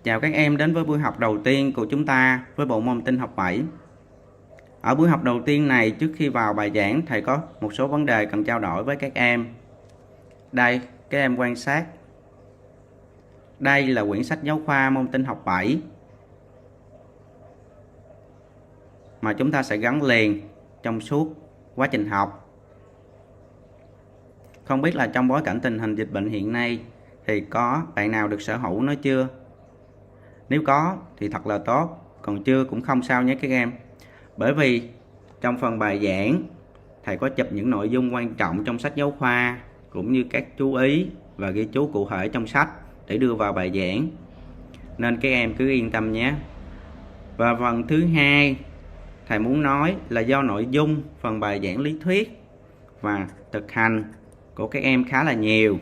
Chào các em đến với buổi học đầu tiên của chúng ta với bộ môn tin học 7. Ở buổi học đầu tiên này, trước khi vào bài giảng, thầy có một số vấn đề cần trao đổi với các em. Đây, các em quan sát. Đây là quyển sách giáo khoa môn tin học 7 mà chúng ta sẽ gắn liền trong suốt quá trình học. Không biết là trong bối cảnh tình hình dịch bệnh hiện nay thì có bạn nào được sở hữu nó chưa? Nếu có thì thật là tốt, còn chưa cũng không sao nhé các em. Bởi vì trong phần bài giảng, thầy có chụp những nội dung quan trọng trong sách giáo khoa cũng như các chú ý và ghi chú cụ thể trong sách để đưa vào bài giảng. Nên các em cứ yên tâm nhé. Và phần thứ hai, thầy muốn nói là do nội dung phần bài giảng lý thuyết và thực hành của các em khá là nhiều.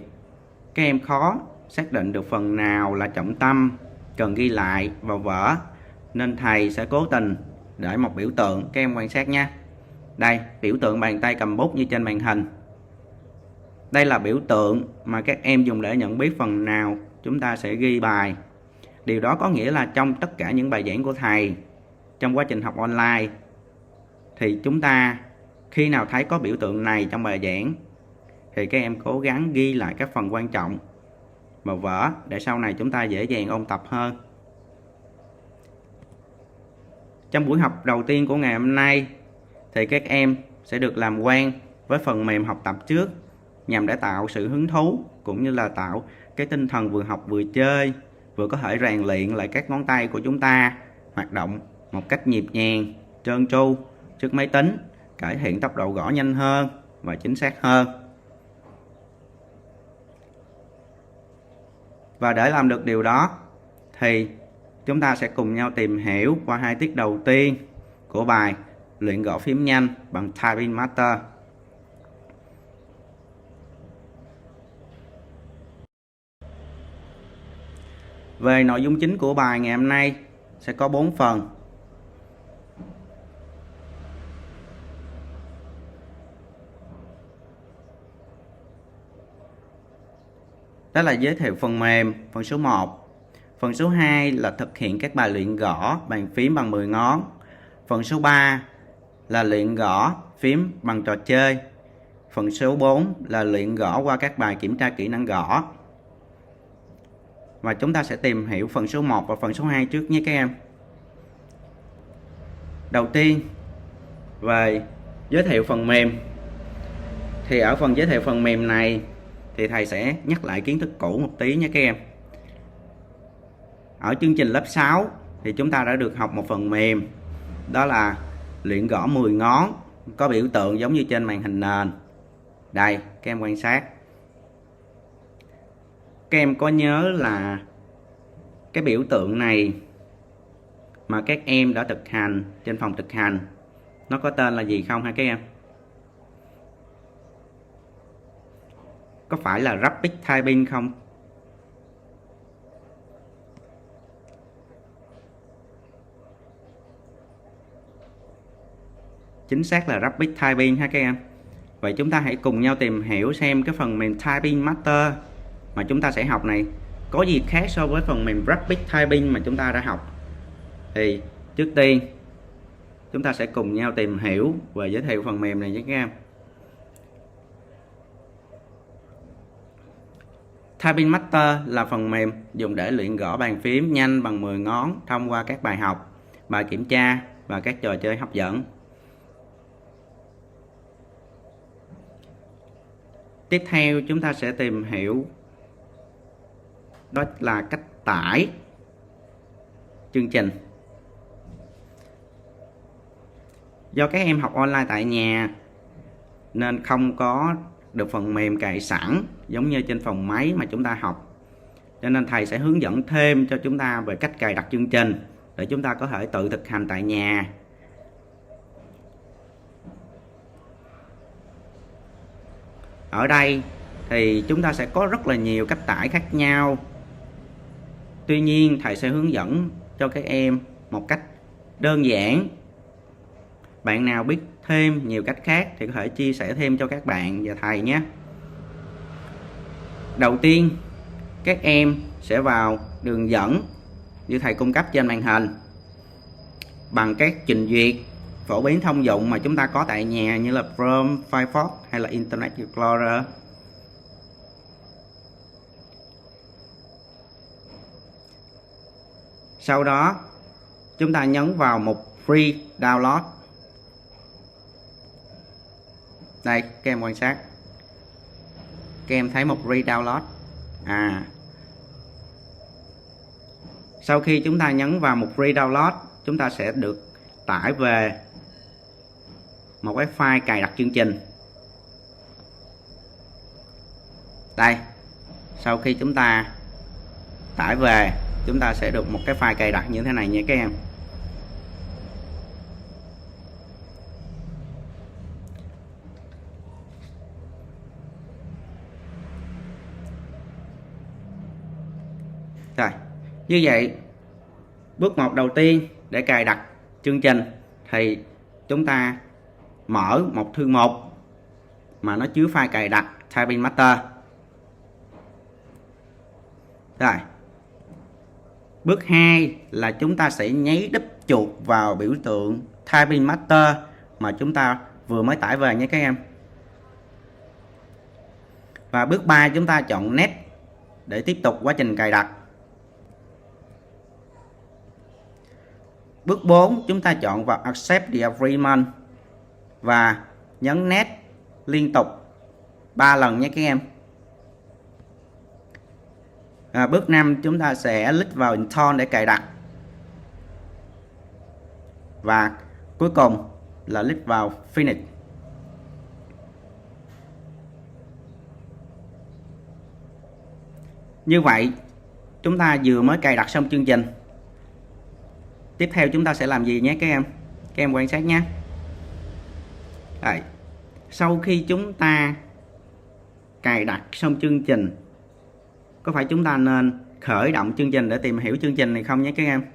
Các em khó xác định được phần nào là trọng tâm cần ghi lại vào vở, nên thầy sẽ cố tình để một biểu tượng, các em quan sát nha. Đây, biểu tượng bàn tay cầm bút như trên màn hình. Đây là biểu tượng mà các em dùng để nhận biết phần nào chúng ta sẽ ghi bài. Điều đó có nghĩa là trong tất cả những bài giảng của thầy trong quá trình học online thì chúng ta khi nào thấy có biểu tượng này trong bài giảng thì các em cố gắng ghi lại các phần quan trọng vào vở để sau này chúng ta dễ dàng ôn tập hơn. Trong buổi học đầu tiên của ngày hôm nay thì các em sẽ được làm quen với phần mềm học tập trước, nhằm để tạo sự hứng thú cũng như là tạo cái tinh thần vừa học vừa chơi, vừa có thể rèn luyện lại các ngón tay của chúng ta hoạt động một cách nhịp nhàng, trơn tru trước máy tính, cải thiện tốc độ gõ nhanh hơn và chính xác hơn. Và để làm được điều đó thì chúng ta sẽ cùng nhau tìm hiểu qua hai tiết đầu tiên của bài luyện gõ phím nhanh bằng Typing Master. Về nội dung chính của bài ngày hôm nay sẽ có 4 phần. Đó là giới thiệu phần mềm, phần số 1. Phần số 2 là thực hiện các bài luyện gõ bàn phím bằng 10 ngón. Phần số 3 là luyện gõ phím bằng trò chơi. Phần số 4 là luyện gõ qua các bài kiểm tra kỹ năng gõ. Và chúng ta sẽ tìm hiểu phần số 1 và phần số 2 trước nhé các em. Đầu tiên, về giới thiệu phần mềm. Thì ở phần giới thiệu phần mềm này thì thầy sẽ nhắc lại kiến thức cũ một tí nhé các em. Ở chương trình lớp 6 thì chúng ta đã được học một phần mềm, đó là luyện gõ 10 ngón, có biểu tượng giống như trên màn hình nền. Đây, các em quan sát. Các em có nhớ là cái biểu tượng này mà các em đã thực hành trên phòng thực hành, nó có tên là gì không hả các em? Có phải là Rapid Typing không? Chính xác là Rapid Typing ha các em. Vậy chúng ta hãy cùng nhau tìm hiểu xem cái phần mềm Typing Master mà chúng ta sẽ học này có gì khác so với phần mềm Rapid Typing mà chúng ta đã học. Thì trước tiên chúng ta sẽ cùng nhau tìm hiểu về giới thiệu phần mềm này nhé các em. Typing Master là phần mềm dùng để luyện gõ bàn phím nhanh bằng 10 ngón thông qua các bài học, bài kiểm tra và các trò chơi hấp dẫn. Tiếp theo chúng ta sẽ tìm hiểu đó là cách tải chương trình. Do các em học online tại nhà nên không có được phần mềm cài sẵn giống như trên phòng máy mà chúng ta học, cho nên thầy sẽ hướng dẫn thêm cho chúng ta về cách cài đặt chương trình để chúng ta có thể tự thực hành tại nhà. Ở đây thì chúng ta sẽ có rất là nhiều cách tải khác nhau. Tuy nhiên thầy sẽ hướng dẫn cho các em một cách đơn giản. Bạn nào biết thêm nhiều cách khác thì có thể chia sẻ thêm cho các bạn và thầy nhé. Đầu tiên các em sẽ vào đường dẫn như thầy cung cấp trên màn hình bằng các trình duyệt phổ biến thông dụng mà chúng ta có tại nhà như là Chrome, Firefox hay là Internet Explorer. Sau đó chúng ta nhấn vào mục Free Download. Đây, các em quan sát. Các em thấy mục Free Download. Sau khi chúng ta nhấn vào mục Free Download, chúng ta sẽ được tải về một cái file cài đặt chương trình. Đây, sau khi chúng ta tải về, chúng ta sẽ được một cái file cài đặt như thế này nha các em. Rồi, như vậy bước 1 đầu tiên để cài đặt chương trình thì chúng ta mở một thư mục mà nó chứa file cài đặt Typing Master. Rồi, bước 2 là chúng ta sẽ nháy đúp chuột vào biểu tượng Typing Master mà chúng ta vừa mới tải về nhé các em. Và bước 3 chúng ta chọn Next để tiếp tục quá trình cài đặt. Bước 4 chúng ta chọn vào Accept the Agreement và nhấn Next liên tục 3 lần nhé các em. Bước 5 chúng ta sẽ click vào Install để cài đặt. Và cuối cùng là click vào Finish. Như vậy chúng ta vừa mới cài đặt xong chương trình. Tiếp theo chúng ta sẽ làm gì nhé các em? Các em quan sát nhé. Đấy. Sau khi chúng ta cài đặt xong chương trình, có phải chúng ta nên khởi động chương trình để tìm hiểu chương trình này không nhé các em?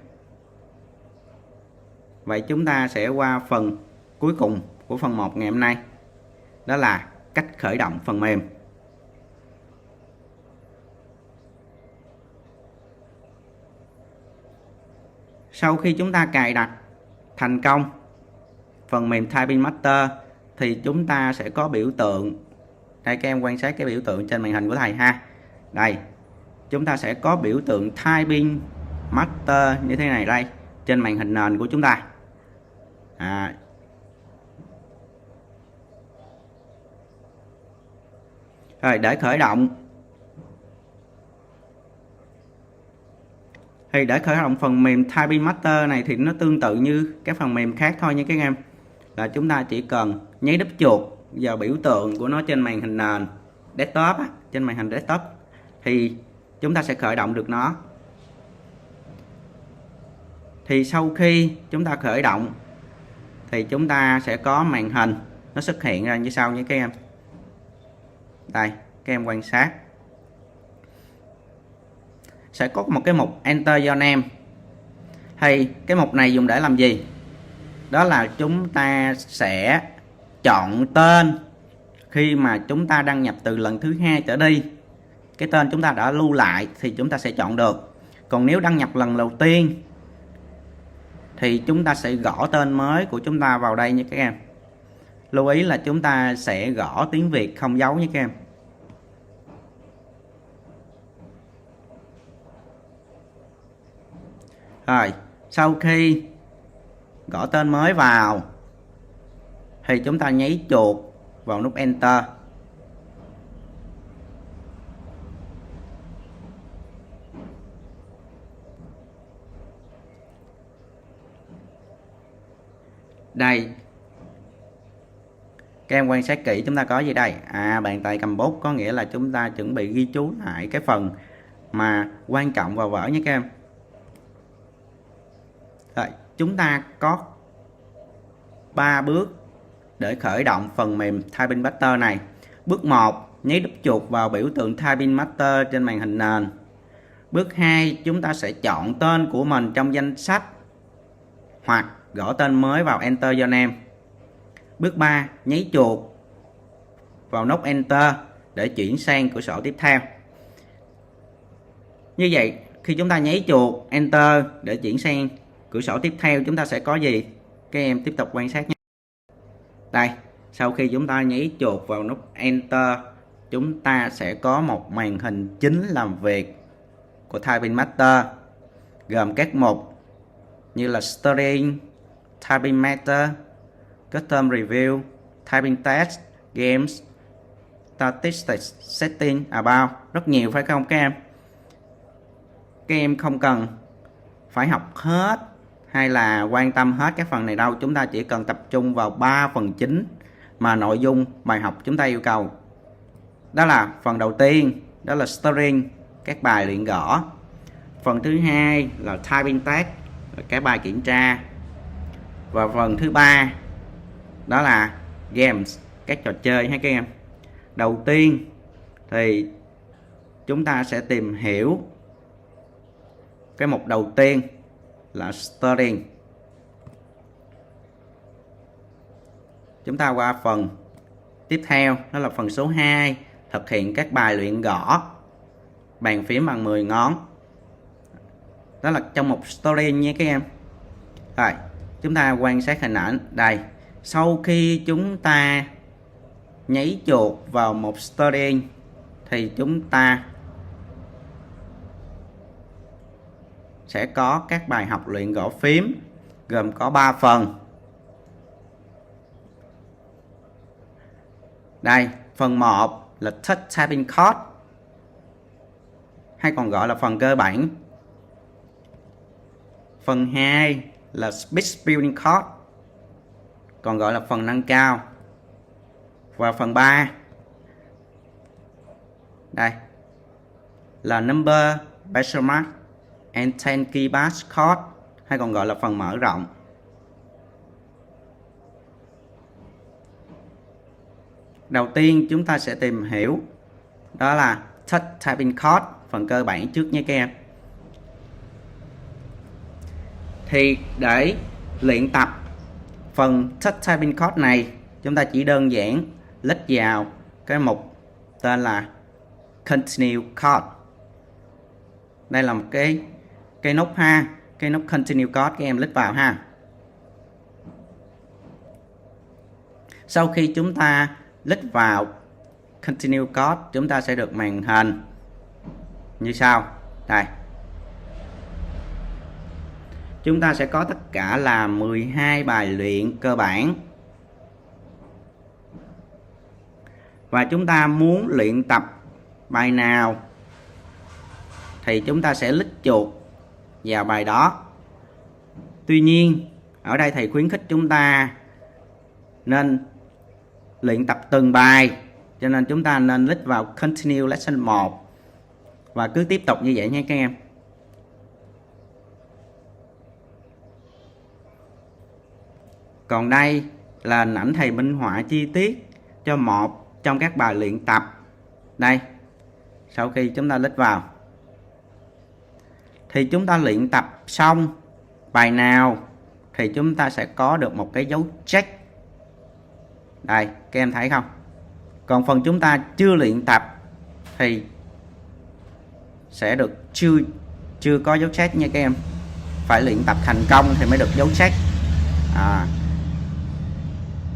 Vậy chúng ta sẽ qua phần cuối cùng của phần 1 ngày hôm nay. Đó là cách khởi động phần mềm. Sau khi chúng ta cài đặt thành công phần mềm Typing Master thì chúng ta sẽ có biểu tượng. Đây các em quan sát cái biểu tượng trên màn hình của thầy ha. Đây, chúng ta sẽ có biểu tượng Typing Master như thế này đây trên màn hình nền của chúng ta. Rồi, để khởi động thì để khởi động phần mềm Typing Master này thì nó tương tự như các phần mềm khác thôi nha các em. Là chúng ta chỉ cần nháy đúp chuột vào biểu tượng của nó trên màn hình nền desktop trên màn hình desktop thì chúng ta sẽ khởi động được nó. Thì sau khi chúng ta khởi động thì chúng ta sẽ có màn hình nó xuất hiện ra như sau nha các em. Đây, các em quan sát. Sẽ có một cái mục Enter Your Name. Thì cái mục này dùng để làm gì? Đó là chúng ta sẽ chọn tên khi mà chúng ta đăng nhập từ lần thứ 2 trở đi. Cái tên chúng ta đã lưu lại thì chúng ta sẽ chọn được. Còn nếu đăng nhập lần đầu tiên thì chúng ta sẽ gõ tên mới của chúng ta vào đây nha các em. Lưu ý là chúng ta sẽ gõ tiếng Việt không dấu nha các em. Rồi, sau khi gõ tên mới vào thì chúng ta nháy chuột vào nút Enter. Đây, các em quan sát kỹ chúng ta có gì đây? Bàn tay cầm bút có nghĩa là chúng ta chuẩn bị ghi chú lại cái phần mà quan trọng vào vở nhé các em. Rồi, chúng ta có 3 bước để khởi động phần mềm Typing Master này. Bước 1, nháy đúp chuột vào biểu tượng Typing Master trên màn hình nền. Bước 2, chúng ta sẽ chọn tên của mình trong danh sách hoặc gõ tên mới vào Enter Your Name. Bước 3, nháy chuột vào nút Enter để chuyển sang cửa sổ tiếp theo. Như vậy, khi chúng ta nháy chuột Enter để chuyển sang cửa sổ tiếp theo, chúng ta sẽ có gì? Các em tiếp tục quan sát nhé. Đây, sau khi chúng ta nháy chuột vào nút Enter, chúng ta sẽ có một màn hình chính làm việc của Typing Master, gồm các mục như là Studying, Typing Matter, Custom Review, Typing Test, Games, Statistics, Setting, About. Rất nhiều phải không các em? Các em không cần phải học hết hay là quan tâm hết các phần này đâu. Chúng ta chỉ cần tập trung vào 3 phần chính mà nội dung bài học chúng ta yêu cầu. Đó là phần đầu tiên, đó là Studying, các bài luyện gõ. Phần thứ hai là Typing Test, các bài kiểm tra. Và phần thứ ba đó là Games, các trò chơi ha các em. Đầu tiên thì chúng ta sẽ tìm hiểu cái mục đầu tiên là Studying. Chúng ta qua phần tiếp theo, đó là phần số 2, thực hiện các bài luyện gõ bàn phím bằng 10 ngón. Đó là trong mục Studying nha các em. Rồi, chúng ta quan sát hình ảnh đây. Sau khi chúng ta nháy chuột vào mục Studying thì chúng ta sẽ có các bài học luyện gõ phím, gồm có 3 phần. Đây, phần 1 là Touch Typing Code, hay còn gọi là phần cơ bản. Phần 2 là Speed Building Code, còn gọi là phần nâng cao. Và phần 3 đây là Number, Measurement and 10 Keypass Code, hay còn gọi là phần mở rộng. Đầu tiên chúng ta sẽ tìm hiểu đó là Touch Typing Code, phần cơ bản trước nha các em. Thì để luyện tập phần Touch Typing Code này, chúng ta chỉ đơn giản click vào cái mục tên là Continue Code. Đây là một cái nút ha, cái nút Continue Code, các em click vào ha. Sau khi chúng ta click vào Continue Code, chúng ta sẽ được màn hình như sau. Đây, chúng ta sẽ có tất cả là 12 bài luyện cơ bản. Và chúng ta muốn luyện tập bài nào thì chúng ta sẽ click chuột vào bài đó. Tuy nhiên, ở đây thầy khuyến khích chúng ta nên luyện tập từng bài, cho nên chúng ta nên click vào Continue Lesson 1 và cứ tiếp tục như vậy nha các em. Còn đây là hình ảnh thầy minh họa chi tiết cho một trong các bài luyện tập. Đây, sau khi chúng ta click vào thì chúng ta luyện tập xong bài nào thì chúng ta sẽ có được một cái dấu check. Đây, các em thấy không? Còn phần chúng ta chưa luyện tập thì sẽ được chưa có dấu check nha các em. Phải luyện tập thành công thì mới được dấu check.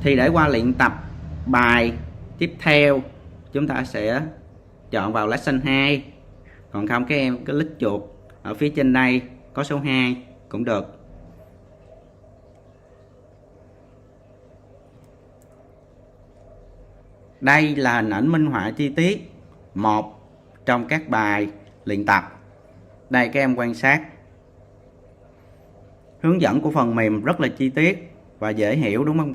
Thì để qua luyện tập bài tiếp theo, chúng ta sẽ chọn vào lesson 2. Còn không các em cứ click chuột ở phía trên đây có số 2 cũng được. Đây là hình ảnh minh họa chi tiết một trong các bài luyện tập. Đây các em quan sát. Hướng dẫn của phần mềm rất là chi tiết và dễ hiểu đúng không?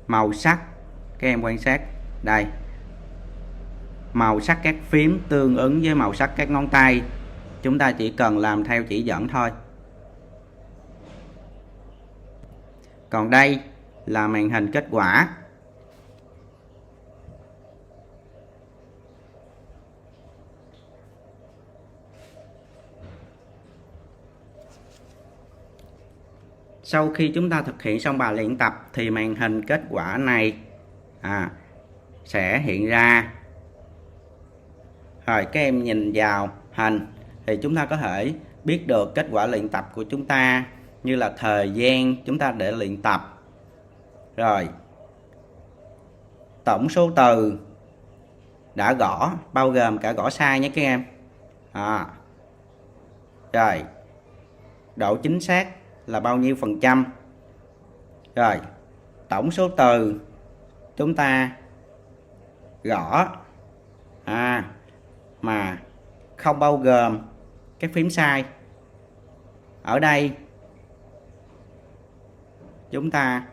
Màu sắc, các em quan sát. Đây, màu sắc các phím tương ứng với màu sắc các ngón tay. Chúng ta chỉ cần làm theo chỉ dẫn thôi. Còn đây là màn hình kết quả. Sau khi chúng ta thực hiện xong bài luyện tập thì màn hình kết quả này sẽ hiện ra. Rồi các em nhìn vào hình thì chúng ta có thể biết được kết quả luyện tập của chúng ta, như là thời gian chúng ta để luyện tập, rồi tổng số từ đã gõ bao gồm cả gõ sai nhé các em. Rồi độ chính xác là bao nhiêu %. Rồi tổng số từ chúng ta gõ mà không bao gồm các phím sai. Ở đây chúng ta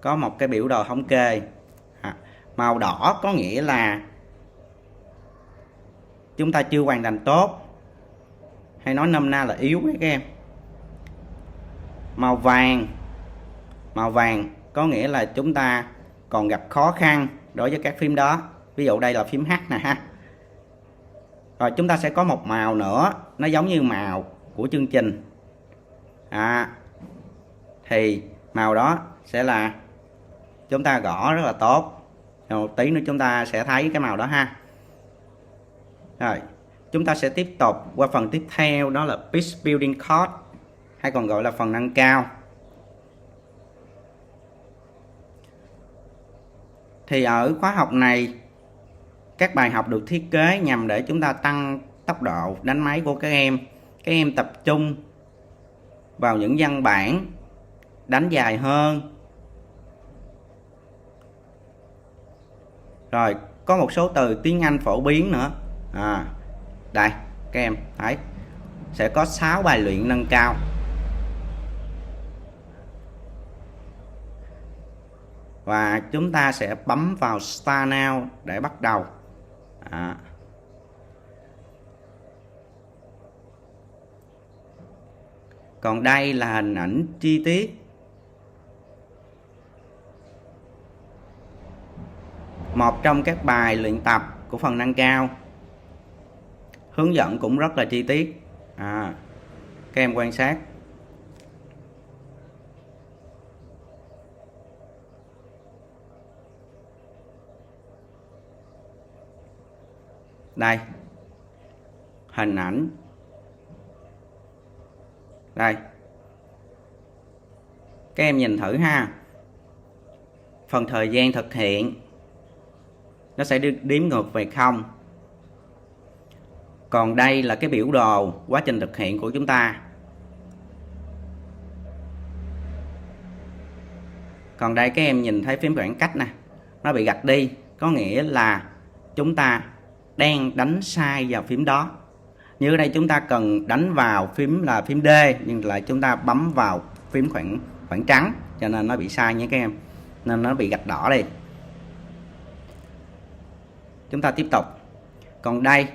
có một cái biểu đồ thống kê. Màu đỏ có nghĩa là chúng ta chưa hoàn thành tốt, hay nói nôm na là yếu các em. Màu vàng có nghĩa là chúng ta còn gặp khó khăn đối với các phím đó. Ví dụ đây là phím H nè ha. Rồi chúng ta sẽ có một màu nữa, nó giống như màu của chương trình. Thì màu đó sẽ là chúng ta gõ rất là tốt. Rồi một tí nữa chúng ta sẽ thấy cái màu đó ha. Rồi chúng ta sẽ tiếp tục qua phần tiếp theo, đó là Pitch Building Chord, hay còn gọi là phần nâng cao. Thì ở khóa học này, các bài học được thiết kế nhằm để chúng ta tăng tốc độ đánh máy của các em. Các em tập trung vào những văn bản, đánh dài hơn. Rồi có một số từ tiếng Anh phổ biến nữa. Đây các em thấy sẽ có 6 bài luyện nâng cao. Và chúng ta sẽ bấm vào Start Now để bắt đầu. Còn đây là hình ảnh chi tiết. Một trong các bài luyện tập của phần nâng cao. Hướng dẫn cũng rất là chi tiết. Các em quan sát. Đây, hình ảnh. Đây, các em nhìn thử ha. Phần thời gian thực hiện nó sẽ đếm ngược về 0. Còn đây là cái biểu đồ quá trình thực hiện của chúng ta. Còn đây các em nhìn thấy phím khoảng cách nè, nó bị gạch đi, có nghĩa là chúng ta đang đánh sai vào phím đó. Như ở đây chúng ta cần đánh vào phím là phím D, nhưng lại chúng ta bấm vào phím khoảng trắng, cho nên nó bị sai nhé các em, nên nó bị gạch đỏ đi. Chúng ta tiếp tục. Còn đây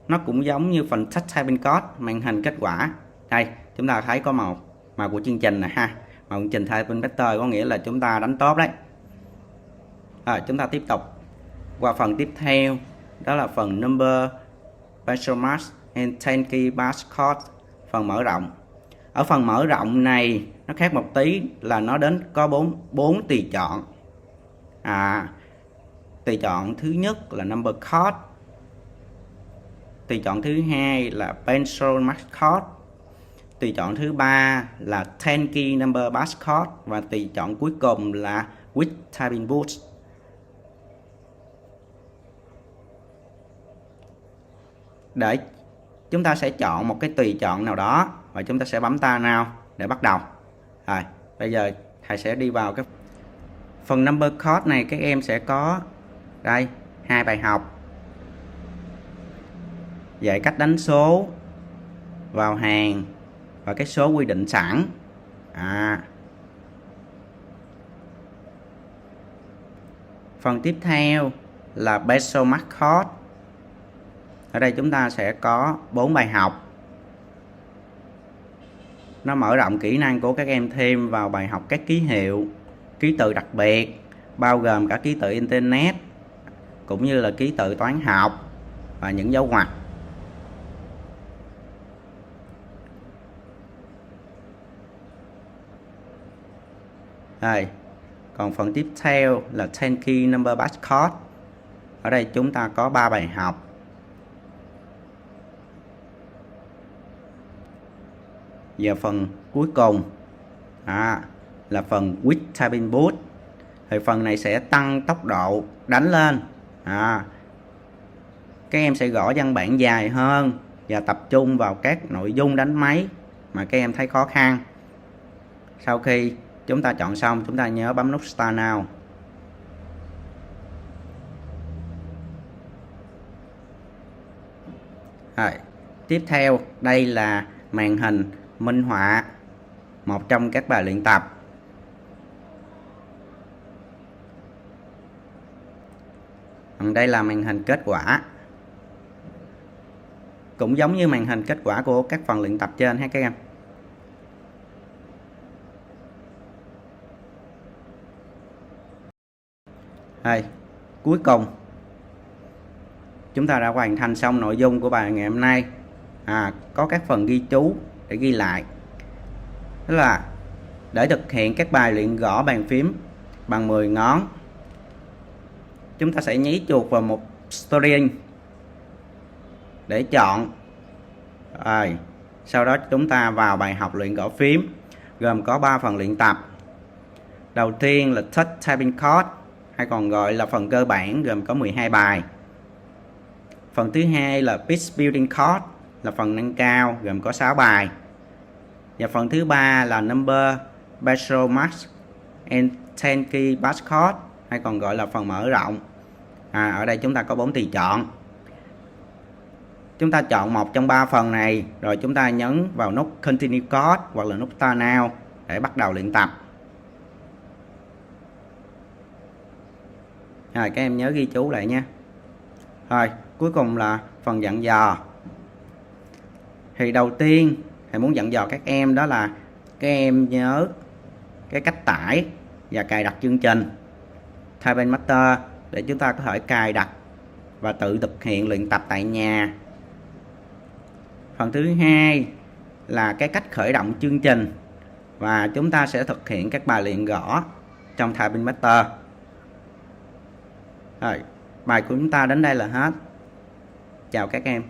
nó cũng giống như phần Touch Typing Code, màn hình kết quả. Đây chúng ta thấy có màu của chương trình nè ha. Màu chương trình Typing Better có nghĩa là chúng ta đánh tốt đấy. Rồi chúng ta tiếp tục qua phần tiếp theo, đó là phần Number Partial Match and 10 Key Bass Chord, phần mở rộng. Ở phần mở rộng này nó khác một tí là nó đến có 4 tùy chọn. Tùy chọn thứ nhất là Number Chord, tùy chọn thứ hai là Pencil Mark Chord, tùy chọn thứ ba là 10 Key Number Bass Chord, và tùy chọn cuối cùng là With Typing Boost. Để chúng ta sẽ chọn một cái tùy chọn nào đó và chúng ta sẽ bấm ta nào để bắt đầu. Rồi bây giờ thầy sẽ đi vào cái phần Number Chord này. Các em sẽ có đây 2 bài học dạy cách đánh số vào hàng và cái số quy định sẵn. Phần tiếp theo là Pencil Mark Chord. Ở đây chúng ta sẽ có 4 bài học. Nó mở rộng kỹ năng của các em thêm vào bài học các ký hiệu, ký tự đặc biệt, bao gồm cả ký tự Internet, cũng như là ký tự toán học và những dấu ngoặc. Đây, còn phần tiếp theo là 10 Key Number Bass Chord. Ở đây chúng ta có 3 bài học. Giờ phần cuối cùng là phần Quick Typing Boost. Thì phần này sẽ tăng tốc độ đánh lên. Các em sẽ gõ văn bản dài hơn và tập trung vào các nội dung đánh máy mà các em thấy khó khăn. Sau khi chúng ta chọn xong, chúng ta nhớ bấm nút Start Now. Rồi, tiếp theo đây là màn hình minh họa một trong các bài luyện tập. Còn đây là màn hình kết quả. Cũng giống như màn hình kết quả của các phần luyện tập trên ha các em. Rồi, cuối cùng chúng ta đã hoàn thành xong nội dung của bài ngày hôm nay. Có các phần ghi chú để ghi lại. Đó là để thực hiện các bài luyện gõ bàn phím bằng 10 ngón, chúng ta sẽ nhí chuột vào một string để chọn. Rồi, sau đó chúng ta vào bài học luyện gõ phím gồm có 3 phần luyện tập. Đầu tiên là Touch Typing Course, hay còn gọi là phần cơ bản, gồm có 12 bài. Phần thứ hai là Pitch Building Course, là phần nâng cao, gồm có 6 bài. Và phần thứ ba là Number Basic Max and 10 Key Bass Course, hay còn gọi là phần mở rộng. Ở đây chúng ta có 4 tùy chọn. Chúng ta chọn một trong 3 phần này, rồi chúng ta nhấn vào nút Continue Course hoặc là nút Start Now để bắt đầu luyện tập. Rồi, các em nhớ ghi chú lại nha. Rồi, cuối cùng là phần dặn dò. Thì đầu tiên thầy muốn dặn dò các em đó là các em nhớ cái cách tải và cài đặt chương trình Typing Master để chúng ta có thể cài đặt và tự thực hiện luyện tập tại nhà. Phần thứ hai là cái cách khởi động chương trình, và chúng ta sẽ thực hiện các bài luyện gõ trong Typing Master. Rồi, bài của chúng ta đến đây là hết. Chào các em.